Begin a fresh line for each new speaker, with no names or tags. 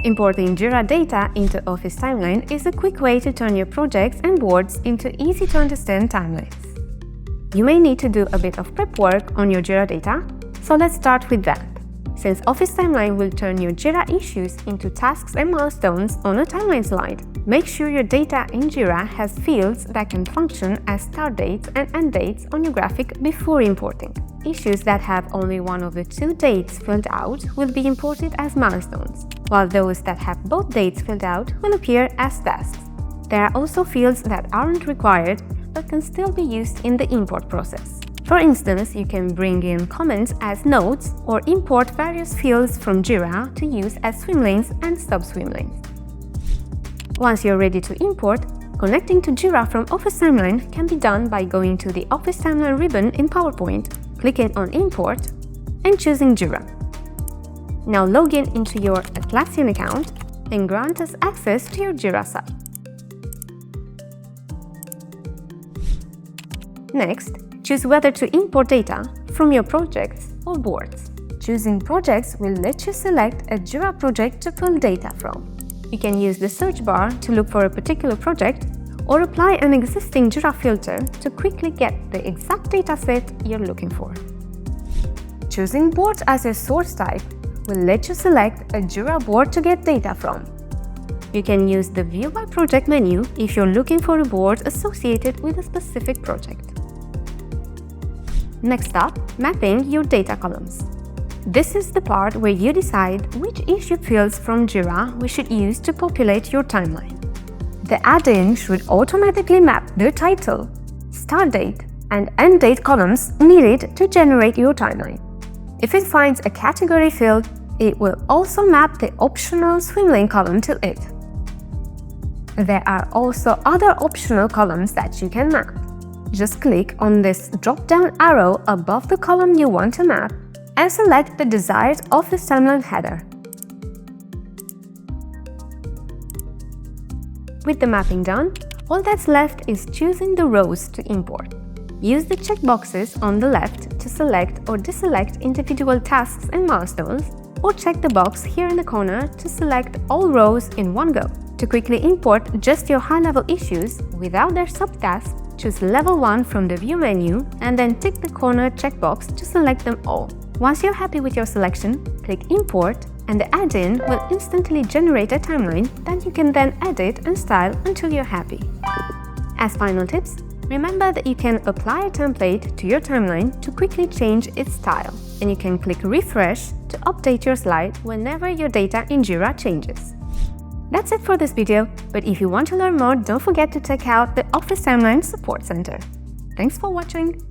Importing Jira data into Office Timeline is a quick way to turn your projects and boards into easy-to-understand timelines. You may need to do a bit of prep work on your Jira data, so let's start with that. Since Office Timeline will turn your Jira issues into tasks and milestones on a timeline slide, make sure your data in Jira has fields that can function as start dates and end dates on your graphic before importing. Issues that have only one of the two dates filled out will be imported as milestones, while those that have both dates filled out will appear as tasks. There are also fields that aren't required but can still be used in the import process. For instance, you can bring in comments as notes or import various fields from Jira to use as Swimlanes and Sub-Swimlanes. Once you're ready to import, connecting to Jira from Office Timeline can be done by going to the Office Timeline ribbon in PowerPoint, clicking on Import, and choosing Jira. Now log in into your Atlassian account and grant us access to your Jira site. Next, choose whether to import data from your projects or boards. Choosing projects will let you select a Jira project to pull data from. You can use the search bar to look for a particular project or apply an existing Jira filter to quickly get the exact dataset you're looking for. Choosing board as your source type will let you select a Jira board to get data from. You can use the View by Project menu if you're looking for a board associated with a specific project. Next up, mapping your data columns. This is the part where you decide which issue fields from Jira we should use to populate your timeline. The add-in should automatically map the title, start date, and end date columns needed to generate your timeline. If it finds a category field, it will also map the optional swimlane column to it. There are also other optional columns that you can map. Just click on this drop-down arrow above the column you want to map and select the desired Office Timeline header. With the mapping done, all that's left is choosing the rows to import. Use the checkboxes on the left to select or deselect individual tasks and milestones, or check the box here in the corner to select all rows in one go. To quickly import just your high-level issues without their subtasks, choose Level 1 from the View menu and then tick the corner checkbox to select them all. Once you're happy with your selection, click Import and the add-in will instantly generate a timeline that you can then edit and style until you're happy. As final tips, remember that you can apply a template to your timeline to quickly change its style, and you can click Refresh to update your slide whenever your data in Jira changes. That's it for this video, but if you want to learn more, don't forget to check out the Office Timeline Support Center. Thanks for watching!